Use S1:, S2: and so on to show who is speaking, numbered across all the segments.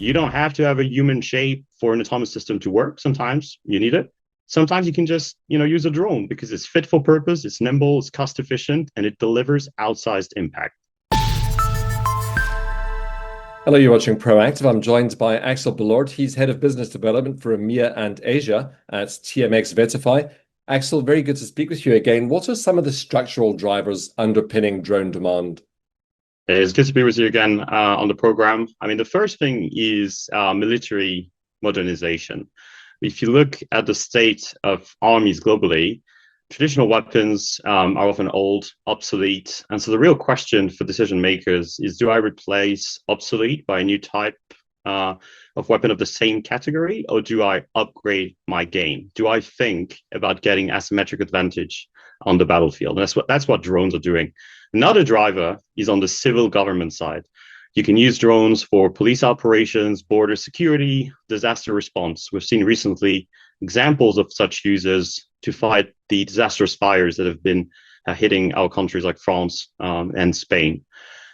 S1: You don't have to have a human shape for an autonomous system to work. Sometimes you need it. Sometimes you can just, use a drone because it's fit for purpose, it's nimble, it's cost efficient, and it delivers outsized impact.
S2: Hello, you're watching Proactive. I'm joined by Axel Belorde. He's head of business development for EMEA and Asia at TMX VettaFi. Axel, very good to speak with you again. What are some of the structural drivers underpinning drone demand?
S1: It's good to be with you again on the program. I mean, the first thing is military modernization. If you look at the state of armies globally, traditional weapons are often old, obsolete. And so the real question for decision makers is, do I replace obsolete by a new type of weapon of the same category, or do I upgrade my game? Do I think about getting asymmetric advantage on the battlefield? And that's what drones are doing. Another driver is on the civil government side. You can use drones for police operations, border security, disaster response. We've seen recently examples of such uses to fight the disastrous fires that have been hitting our countries like France and Spain.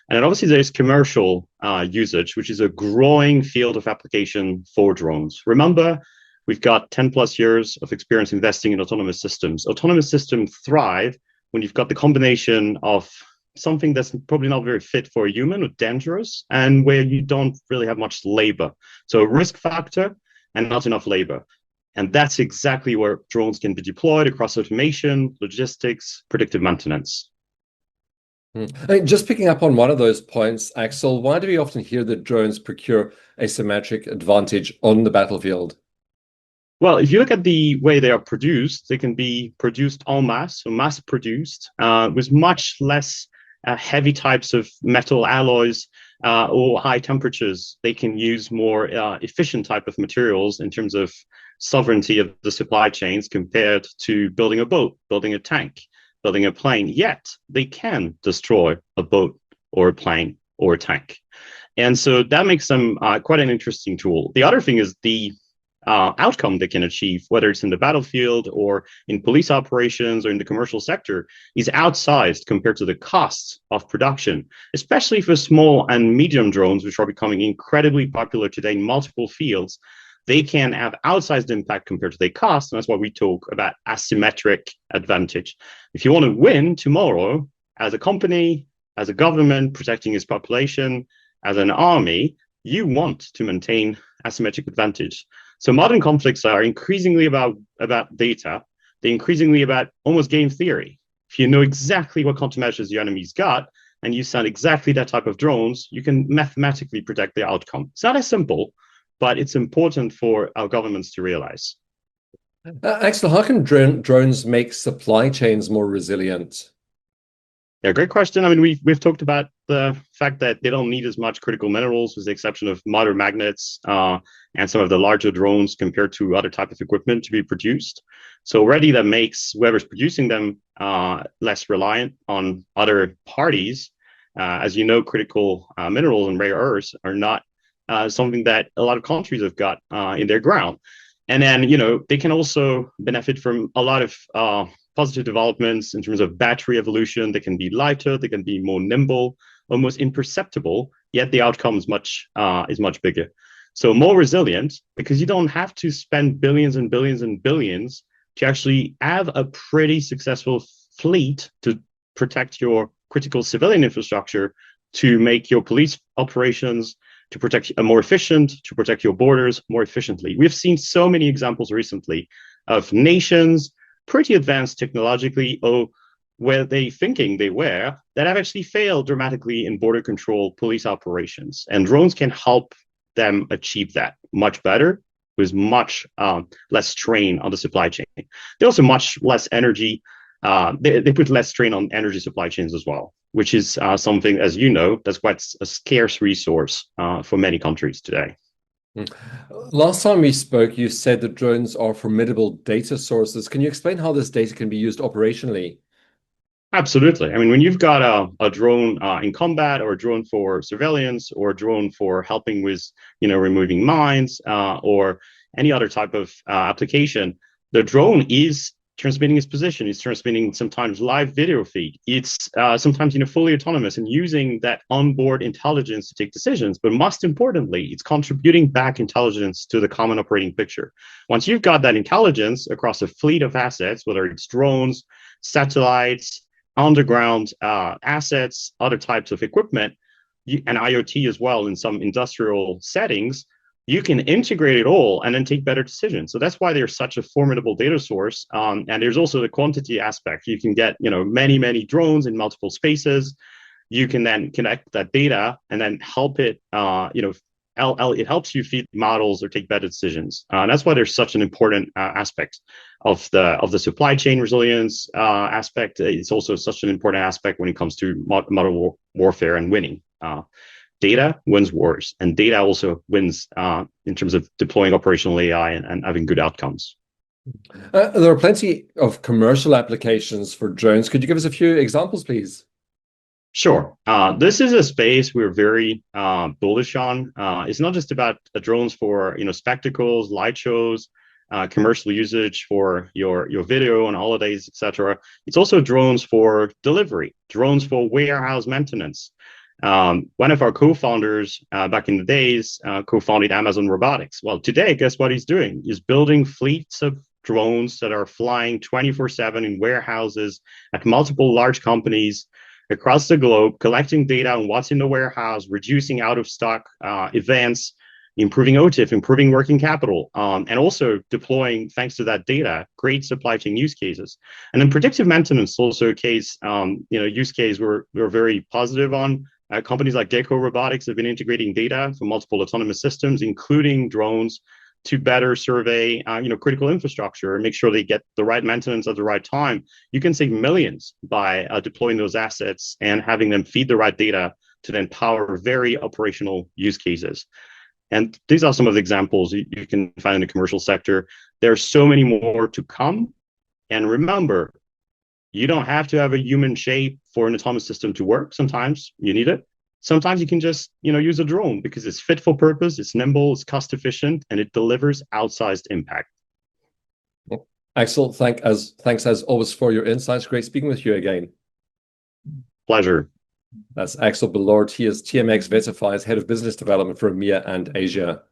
S1: And then obviously there's commercial usage, which is a growing field of application for drones. Remember, we've got 10 plus years of experience investing in autonomous systems. Autonomous systems thrive when you've got the combination of something that's probably not very fit for a human or dangerous, and where you don't really have much labor. So a risk factor and not enough labor. And that's exactly where drones can be deployed across automation, logistics, predictive maintenance.
S2: I mean, just picking up on one of those points, Axel, why do we often hear that drones procure asymmetric advantage on the battlefield?
S1: Well, if you look at the way they are produced, they can be produced en masse, so mass produced, with much less heavy types of metal alloys or high temperatures. They can use more efficient type of materials in terms of sovereignty of the supply chains compared to building a boat, building a tank, building a plane. Yet they can destroy a boat or a plane or a tank. And so that makes them quite an interesting tool. The other thing is the outcome they can achieve, whether it's in the battlefield or in police operations or in the commercial sector, is outsized compared to the costs of production, especially for small and medium drones, which are becoming incredibly popular today in multiple fields. They can have outsized impact compared to their cost, and that's why we talk about asymmetric advantage. If you want to win tomorrow as a company, as a government protecting its population, as an army, you want to maintain asymmetric advantage. So modern conflicts are increasingly about data. They're increasingly about almost game theory. If you know exactly what countermeasures your enemy's got, and you send exactly that type of drones, you can mathematically predict the outcome. It's not as simple, but it's important for our governments to realize.
S2: Axel, how can drones make supply chains more resilient?
S1: Yeah, great question. I mean, we've talked about the fact that they don't need as much critical minerals, with the exception of motor magnets and some of the larger drones compared to other type of equipment to be produced. So already that makes whoever's producing them less reliant on other parties. As you know, critical minerals and rare earths are not something that a lot of countries have got in their ground. And then, they can also benefit from a lot of positive developments in terms of battery evolution. They can be lighter, they can be more nimble, almost imperceptible, yet the outcome is much bigger. So more resilient, because you don't have to spend billions and billions and billions to actually have a pretty successful fleet to protect your critical civilian infrastructure, to make your police operations, to protect more efficient, to protect your borders more efficiently. We've seen so many examples recently of nations pretty advanced technologically, or where they thinking they were, that have actually failed dramatically in border control police operations. And drones can help them achieve that much better, with much less strain on the supply chain. They also much less energy. They put less strain on energy supply chains as well, which is something, as you know, that's quite a scarce resource for many countries today.
S2: Last time we spoke, you said that drones are formidable data sources. Can you explain how this data can be used operationally?
S1: Absolutely. I mean, when you've got a drone in combat, or a drone for surveillance, or a drone for helping with, removing mines, or any other type of application, the drone is transmitting his position. It's transmitting sometimes live video feed. It's sometimes fully autonomous and using that onboard intelligence to take decisions. But most importantly, it's contributing back intelligence to the common operating picture. Once you've got that intelligence across a fleet of assets, whether it's drones, satellites, underground assets, other types of equipment, and IoT as well in some industrial settings, you can integrate it all and then take better decisions. So that's why they're such a formidable data source. And there's also the quantity aspect. You can get, many drones in multiple spaces. You can then connect that data and then help it, it helps you feed models or take better decisions. And that's why there's such an important aspect of the supply chain resilience aspect. It's also such an important aspect when it comes to model warfare and winning. Data wins wars, and data also wins in terms of deploying operational AI and having good outcomes.
S2: There are plenty of commercial applications for drones. Could you give us a few examples, please?
S1: Sure. This is a space we're very bullish on. It's not just about drones for spectacles, light shows, commercial usage for your video on holidays, etc. It's also drones for delivery, drones for warehouse maintenance. One of our co-founders back in the days co-founded Amazon Robotics. Well, today, guess what he's doing? He's building fleets of drones that are flying 24/7 in warehouses at multiple large companies across the globe, collecting data on what's in the warehouse, reducing out of stock events, improving OTIF, improving working capital, and also deploying, thanks to that data, great supply chain use cases. And then predictive maintenance, also a case, use case we're very positive on. Companies like Gecko Robotics have been integrating data from multiple autonomous systems, including drones, to better survey, critical infrastructure and make sure they get the right maintenance at the right time. You can save millions by deploying those assets and having them feed the right data to then power very operational use cases. And these are some of the examples you can find in the commercial sector. There are so many more to come. And remember, you don't have to have a human shape for an autonomous system to work. Sometimes you need it. Sometimes you can just, use a drone because it's fit for purpose, it's nimble, it's cost efficient, and it delivers outsized impact.
S2: Axel, thanks as always for your insights. Great speaking with you again.
S1: Pleasure.
S2: That's Axel Belorde. He is TMX VettaFi's head of business development for EMEA and Asia.